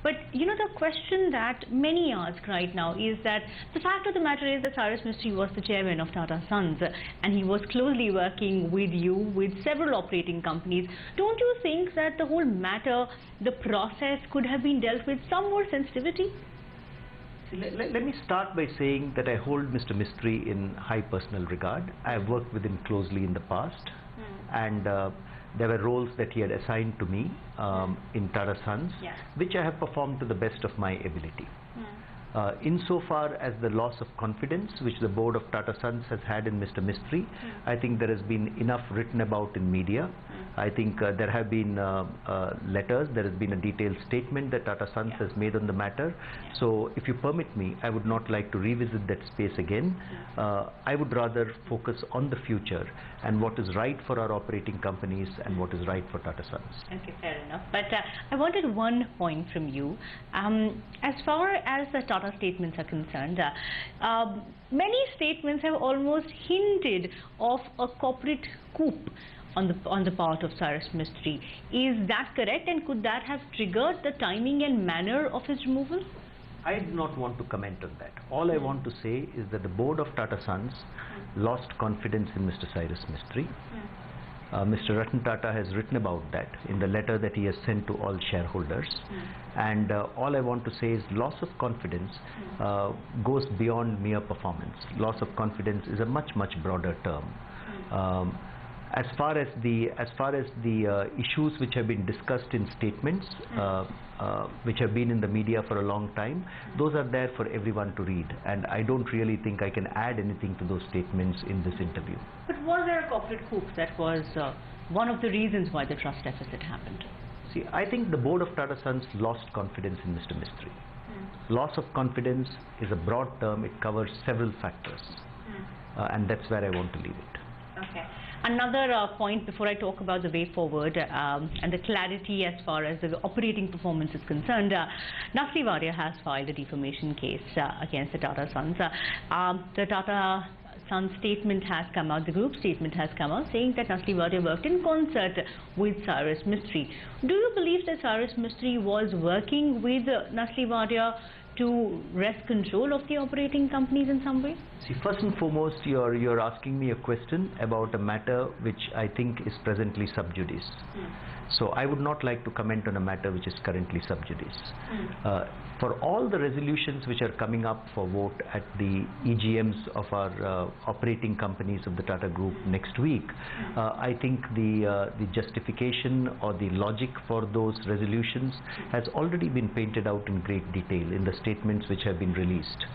But you know, the question that many ask right now is that the fact of the matter is that Cyrus Mistry was the chairman of Tata Sons, and he was closely working with you, with several operating companies. Don't you think that the whole matter, the process, could have been dealt with some more sensitivity? Let me start by saying that I hold Mr. Mistry in high personal regard. I have worked with him closely in the past, and there were roles that he had assigned to me in Tata Sons, which I have performed to the best of my ability. Insofar as the loss of confidence which the board of Tata Sons has had in Mr. Mistry, I think there has been enough written about in media. I think there have been letters, there has been a detailed statement that Tata Sons has made on the matter. So if you permit me, I would not like to revisit that space again. I would rather focus on the future and what is right for our operating companies and what is right for Tata Sons. Okay, fair enough. But I wanted one point from you. As far as the Tata statements are concerned, many statements have almost hinted of a corporate coup on the part of Cyrus Mistry. Is that correct, and could that have triggered the timing and manner of his removal? I do not want to comment on that. All I want to say is that the board of Tata Sons lost confidence in Mr. Cyrus Mistry. Mr. Ratan Tata has written about that in the letter that he has sent to all shareholders. And all I want to say is loss of confidence goes beyond mere performance. Loss of confidence is a much broader term. As far as the issues which have been discussed in statements, which have been in the media for a long time, those are there for everyone to read, and I don't really think I can add anything to those statements in this interview. But was there a corporate coup that was one of the reasons why the trust deficit happened? See, I think the board of Tata Sons lost confidence in Mr. Mistry. Loss of confidence is a broad term. It covers several factors, and that's where I want to leave it. Okay. Another point before I talk about the way forward and the clarity as far as the operating performance is concerned, Nasli Wadia has filed a defamation case against the Tata Sons. The Tata Sons statement has come out, the group statement has come out saying that Nasli Wadia worked in concert with Cyrus Mistry. Do you believe that Cyrus Mistry was working with Nasli Wadia to wrest control of the operating companies in some way? See, first and foremost, you're asking me a question about a matter which I think is presently sub judice. So I would not like to comment on a matter which is currently sub judice. For all the resolutions which are coming up for vote at the EGMs of our operating companies of the Tata Group next week, I think the justification or the logic for those resolutions has already been painted out in great detail in the statements which have been released.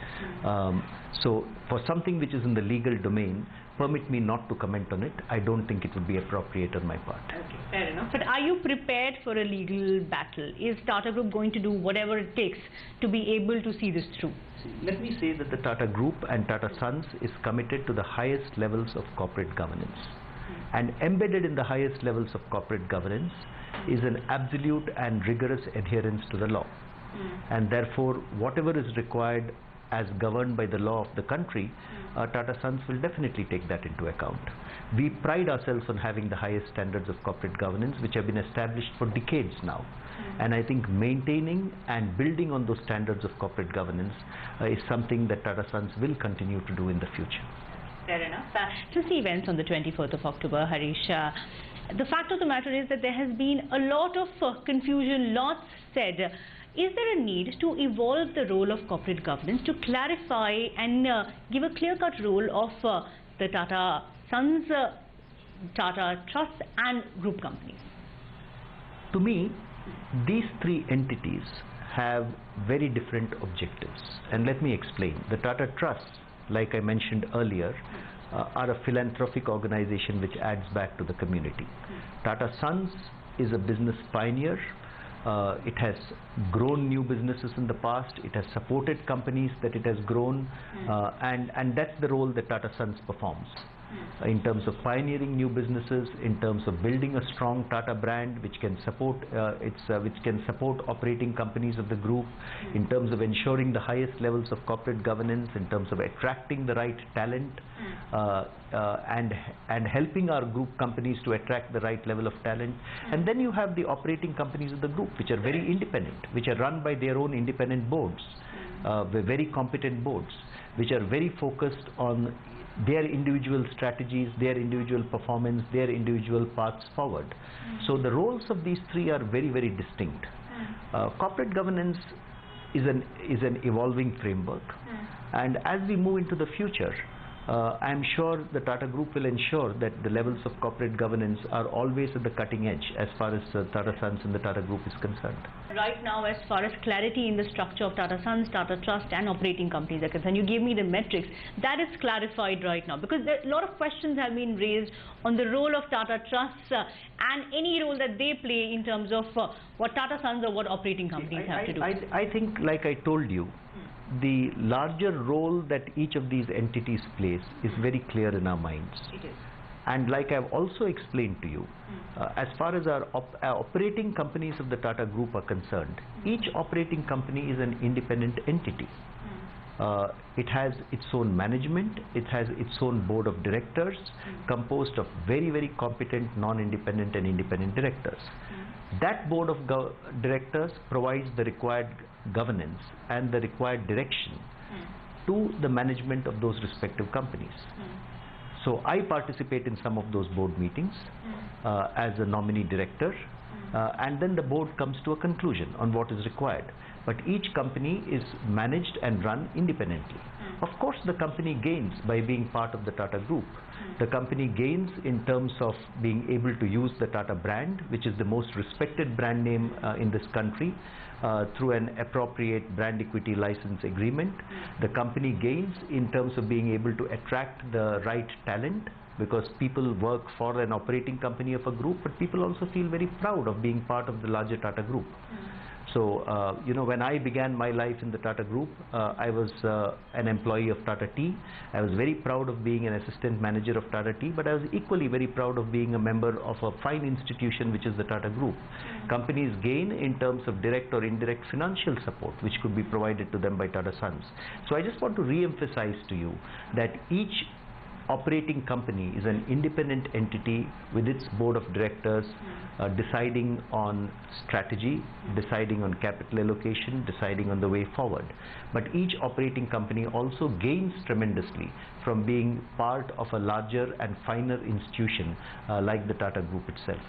So for something which is in the legal domain, permit me not to comment on it. I don't think it would be appropriate on my part. Okay, fair enough. But are you prepared for a legal battle? Is Tata Group going to do whatever it takes to be able to see this through? Let me say that the Tata Group and Tata Sons is committed to the highest levels of corporate governance. And embedded in the highest levels of corporate governance is an absolute and rigorous adherence to the law. And therefore, whatever is required as governed by the law of the country, Tata Sons will definitely take that into account. We pride ourselves on having the highest standards of corporate governance which have been established for decades now. And I think maintaining and building on those standards of corporate governance is something that Tata Sons will continue to do in the future. Fair enough. Since the events on the 24th of October, Harish, the fact of the matter is that there has been a lot of confusion, lots said. Is there a need to evolve the role of corporate governance to clarify and give a clear-cut role of the Tata Sons, Tata Trusts and group companies? To me, these three entities have very different objectives. And let me explain. The Tata Trusts, like I mentioned earlier, are a philanthropic organization which adds back to the community. Tata Sons is a business pioneer. It has grown new businesses in the past. It has supported companies that it has grown, and that's the role that Tata Sons performs. in terms of pioneering new businesses, in terms of building a strong Tata brand which can support operating companies of the group, in terms of ensuring the highest levels of corporate governance, in terms of attracting the right talent, and helping our group companies to attract the right level of talent. And then you have the operating companies of the group, which are very independent, which are run by their own independent boards, very competent boards, which are very focused on their individual strategies, their individual performance, their individual paths forward. So the roles of these three are very, very distinct. Corporate governance is an evolving framework, and as we move into the future, I am sure the Tata Group will ensure that the levels of corporate governance are always at the cutting edge as far as Tata Sons and the Tata Group is concerned. Right now, as far as clarity in the structure of Tata Sons, Tata Trust and operating companies are concerned, you gave me the metrics. That is clarified right now, because a lot of questions have been raised on the role of Tata Trusts and any role that they play in terms of what Tata Sons or what operating companies have to do. I think, like I told you, the larger role that each of these entities plays is very clear in our minds. It is. And like I've also explained to you, as far as our operating companies of the Tata Group are concerned, each operating company is an independent entity. It has its own management, it has its own board of directors composed of very, very competent non-independent and independent directors. That board of directors provides the required governance and the required direction to the management of those respective companies. So I participate in some of those board meetings as a nominee director, and then the board comes to a conclusion on what is required. But each company is managed and run independently. Of course, the company gains by being part of the Tata Group. The company gains in terms of being able to use the Tata brand, which is the most respected brand name in this country, through an appropriate brand equity license agreement. The company gains in terms of being able to attract the right talent, because people work for an operating company of a group, but people also feel very proud of being part of the larger Tata Group. So, you know, when I began my life in the Tata Group, I was an employee of Tata Tea. I was very proud of being an assistant manager of Tata Tea, but I was equally very proud of being a member of a fine institution which is the Tata Group. Companies gain in terms of direct or indirect financial support which could be provided to them by Tata Sons. So I just want to re-emphasize to you that each operating company is an independent entity with its board of directors deciding on strategy, deciding on capital allocation, deciding on the way forward. But each operating company also gains tremendously from being part of a larger and finer institution like the Tata Group itself.